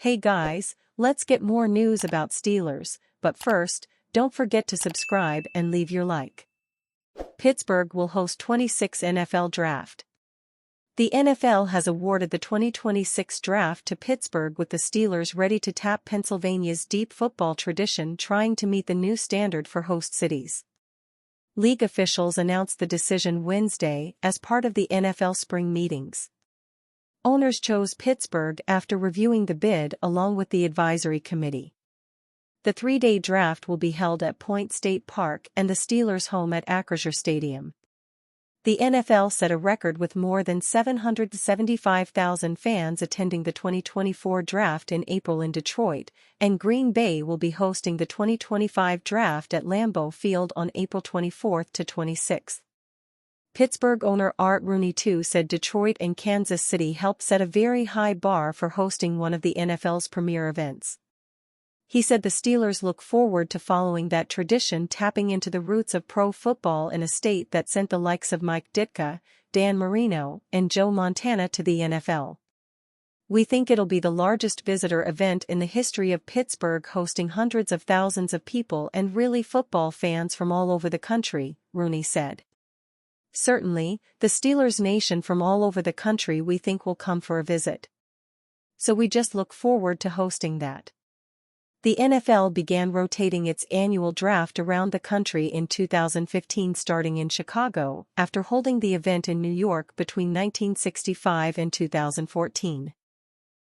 Hey guys, let's get more news about Steelers, but first, don't forget to subscribe and leave your like. Pittsburgh will host 26 NFL Draft. The NFL has awarded the 2026 draft to Pittsburgh, with the Steelers ready to tap Pennsylvania's deep football tradition, trying to meet the new standard for host cities. League officials announced the decision Wednesday as part of the NFL spring meetings. Owners chose Pittsburgh after reviewing the bid along with the advisory committee. The three-day draft will be held at Point State Park and the Steelers' home at Acrisure Stadium. The NFL set a record with more than 775,000 fans attending the 2024 draft in April in Detroit, and Green Bay will be hosting the 2025 draft at Lambeau Field on April 24 to 26. Pittsburgh owner Art Rooney II said Detroit and Kansas City helped set a very high bar for hosting one of the NFL's premier events. He said the Steelers look forward to following that tradition, tapping into the roots of pro football in a state that sent the likes of Mike Ditka, Dan Marino, and Joe Montana to the NFL. "We think it'll be the largest visitor event in the history of Pittsburgh, hosting hundreds of thousands of people and really football fans from all over the country," Rooney said. "Certainly, the Steelers nation from all over the country we think will come for a visit. So we just look forward to hosting that." The NFL began rotating its annual draft around the country in 2015, starting in Chicago, after holding the event in New York between 1965 and 2014.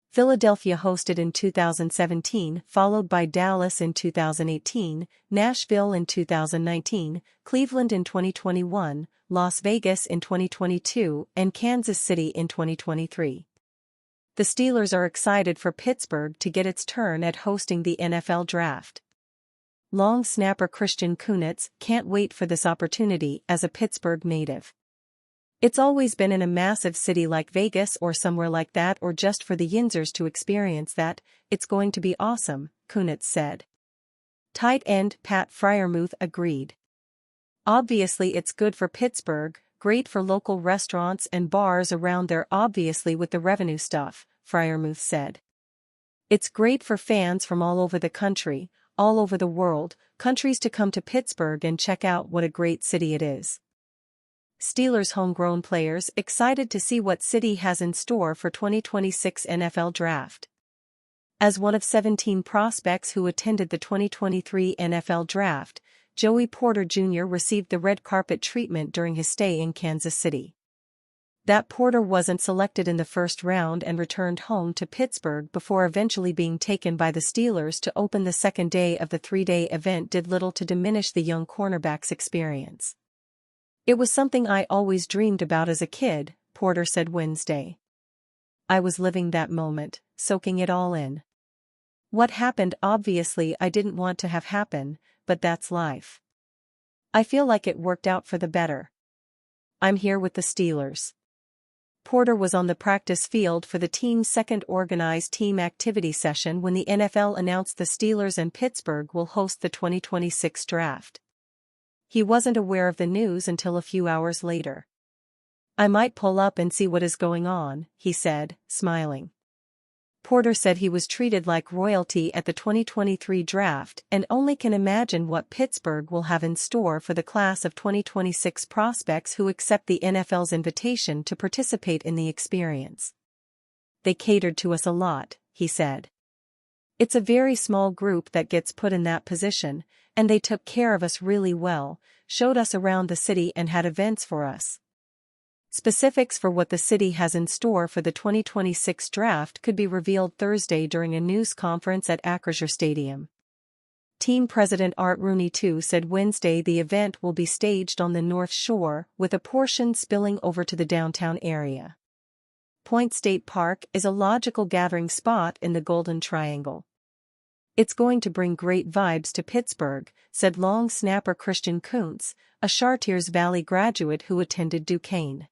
Philadelphia hosted in 2017, followed by Dallas in 2018, Nashville in 2019, Cleveland in 2021, Las Vegas in 2022, and Kansas City in 2023. The Steelers are excited for Pittsburgh to get its turn at hosting the NFL Draft. Long snapper Christian Kunitz can't wait for this opportunity as a Pittsburgh native. "It's always been in a massive city like Vegas or somewhere like that, or just for the Yinzers to experience that. It's going to be awesome," Kunitz said. Tight end Pat Freiermuth agreed. "Obviously it's good for Pittsburgh, great for local restaurants and bars around there, obviously with the revenue stuff," Freiermuth said. "It's great for fans from all over the country, all over the world, countries to come to Pittsburgh and check out what a great city it is." Steelers homegrown players excited to see what city has in store for 2026 NFL Draft. As one of 17 prospects who attended the 2023 NFL Draft, Joey Porter Jr. received the red carpet treatment during his stay in Kansas City. That Porter wasn't selected in the first round and returned home to Pittsburgh before eventually being taken by the Steelers to open the second day of the three-day event did little to diminish the young cornerback's experience. "It was something I always dreamed about as a kid," Porter said Wednesday. "I was living that moment, soaking it all in. What happened obviously I didn't want to have happen, but that's life. I feel like it worked out for the better. I'm here with the Steelers." Porter was on the practice field for the team's second organized team activity session when the NFL announced the Steelers and Pittsburgh will host the 2026 draft. He wasn't aware of the news until a few hours later. "I might pull up and see what is going on," he said, smiling. Porter said he was treated like royalty at the 2023 draft and only can imagine what Pittsburgh will have in store for the class of 2026 prospects who accept the NFL's invitation to participate in the experience. "They catered to us a lot," he said. "It's a very small group that gets put in that position, and they took care of us really well, showed us around the city and had events for us." Specifics for what the city has in store for the 2026 draft could be revealed Thursday during a news conference at Acrisure Stadium. Team president Art Rooney II said Wednesday the event will be staged on the North Shore, with a portion spilling over to the downtown area. Point State Park is a logical gathering spot in the Golden Triangle. "It's going to bring great vibes to Pittsburgh," said long snapper Christian Kuntz, a Chartiers Valley graduate who attended Duquesne.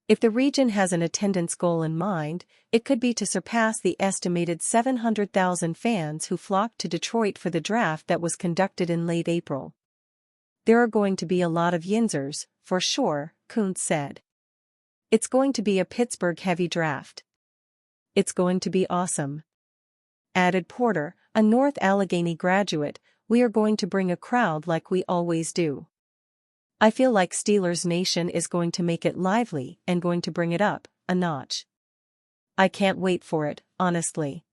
"If the region has an attendance goal in mind, it could be to surpass the estimated 700,000 fans who flocked to Detroit for the draft that was conducted in late April. There are going to be a lot of Yinzers, for sure," Kuntz said. "It's going to be a Pittsburgh-heavy draft. It's going to be awesome. added Porter, a North Allegheny graduate. "We are going to bring a crowd like we always do. I feel like Steelers Nation is going to make it lively and going to bring it up a notch. I can't wait for it, honestly."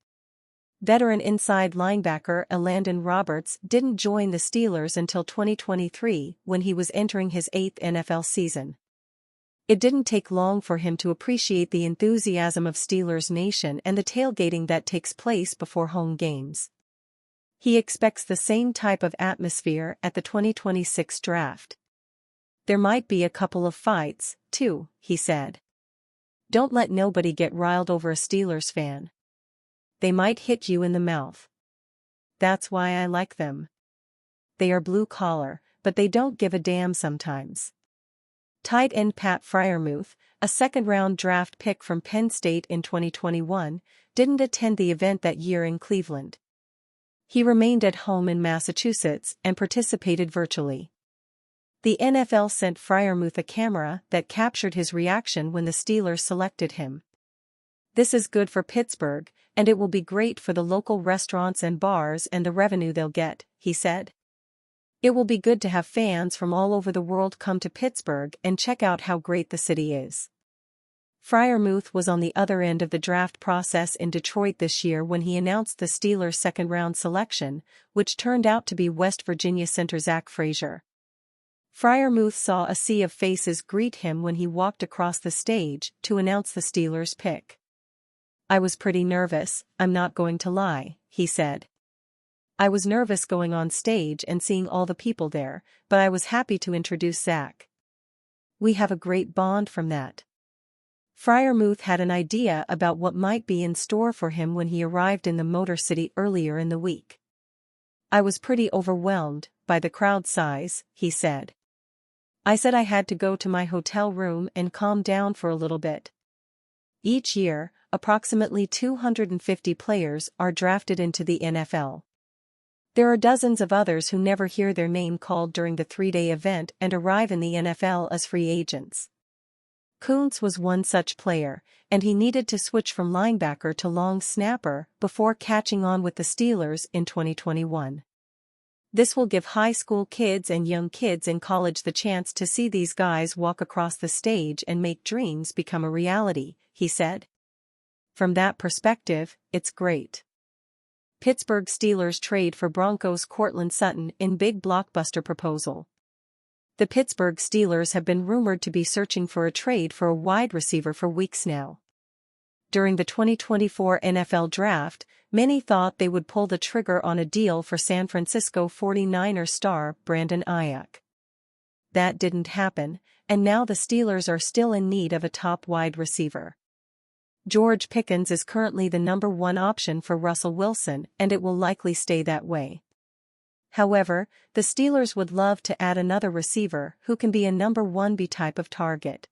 Veteran inside linebacker Elandon Roberts didn't join the Steelers until 2023 when he was entering his 8th NFL season. It didn't take long for him to appreciate the enthusiasm of Steelers Nation and the tailgating that takes place before home games. He expects the same type of atmosphere at the 2026 draft. "There might be a couple of fights, too," he said. "Don't let nobody get riled over a Steelers fan. They might hit you in the mouth. That's why I like them. They are blue collar, but they don't give a damn sometimes." Tight end Pat Freiermuth, a second-round draft pick from Penn State in 2021, didn't attend the event that year in Cleveland. He remained at home in Massachusetts and participated virtually. The NFL sent Freiermuth a camera that captured his reaction when the Steelers selected him. "This is good for Pittsburgh, and it will be great for the local restaurants and bars and the revenue they'll get," he said. "It will be good to have fans from all over the world come to Pittsburgh and check out how great the city is." Freiermuth was on the other end of the draft process in Detroit this year when he announced the Steelers' second-round selection, which turned out to be West Virginia center Zach Frazier. Freiermuth saw a sea of faces greet him when he walked across the stage to announce the Steelers' pick. "I was pretty nervous, I'm not going to lie," he said. "I was nervous going on stage and seeing all the people there, but I was happy to introduce Zach. We have a great bond from that." Freiermuth had an idea about what might be in store for him when he arrived in the Motor City earlier in the week. "I was pretty overwhelmed by the crowd size," he said. "I said I had to go to my hotel room and calm down for a little bit." Each year, approximately 250 players are drafted into the NFL. There are dozens of others who never hear their name called during the 3-day event and arrive in the NFL as free agents. Kuntz was one such player, and he needed to switch from linebacker to long snapper before catching on with the Steelers in 2021. "This will give high school kids and young kids in college the chance to see these guys walk across the stage and make dreams become a reality," he said. "From that perspective, it's great." Pittsburgh Steelers trade for Broncos Courtland Sutton in big blockbuster proposal. The Pittsburgh Steelers have been rumored to be searching for a trade for a wide receiver for weeks now. During the 2024 NFL Draft, many thought they would pull the trigger on a deal for San Francisco 49ers star Brandon Ayuk. That didn't happen, and now the Steelers are still in need of a top wide receiver. George Pickens is currently the number one option for Russell Wilson, and it will likely stay that way. However, the Steelers would love to add another receiver who can be a number 1B type of target.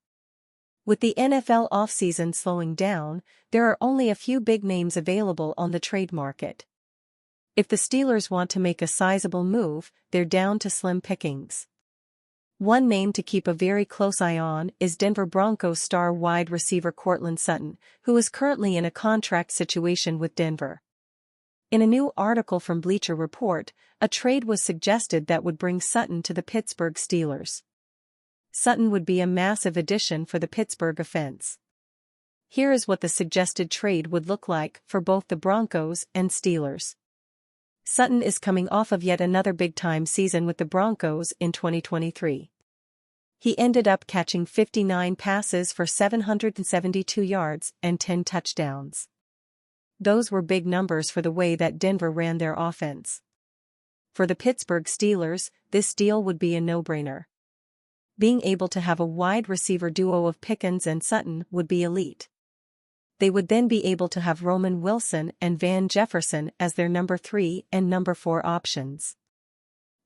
With the NFL offseason slowing down, there are only a few big names available on the trade market. If the Steelers want to make a sizable move, they're down to slim pickings. One name to keep a very close eye on is Denver Broncos star wide receiver Courtland Sutton, who is currently in a contract situation with Denver. In a new article from Bleacher Report, a trade was suggested that would bring Sutton to the Pittsburgh Steelers. Sutton would be a massive addition for the Pittsburgh offense. Here is what the suggested trade would look like for both the Broncos and Steelers. Sutton is coming off of yet another big-time season with the Broncos in 2023. He ended up catching 59 passes for 772 yards and 10 touchdowns. Those were big numbers for the way that Denver ran their offense. For the Pittsburgh Steelers, this deal would be a no-brainer. Being able to have a wide receiver duo of Pickens and Sutton would be elite. They would then be able to have Roman Wilson and Van Jefferson as their number 3 and number 4 options.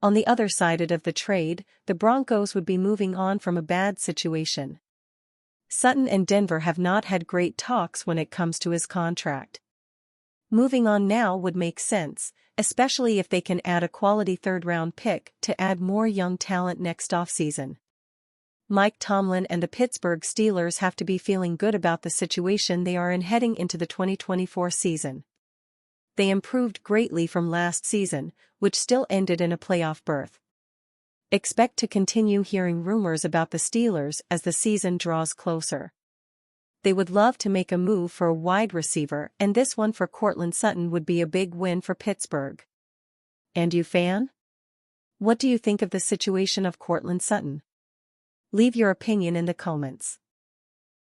On the other side of the trade, the Broncos would be moving on from a bad situation. Sutton and Denver have not had great talks when it comes to his contract. Moving on now would make sense, especially if they can add a quality third-round pick to add more young talent next offseason. Mike Tomlin and the Pittsburgh Steelers have to be feeling good about the situation they are in heading into the 2024 season. They improved greatly from last season, which still ended in a playoff berth. Expect to continue hearing rumors about the Steelers as the season draws closer. They would love to make a move for a wide receiver, and this one for Courtland Sutton would be a big win for Pittsburgh. And you, fan? What do you think of the situation of Courtland Sutton? Leave your opinion in the comments.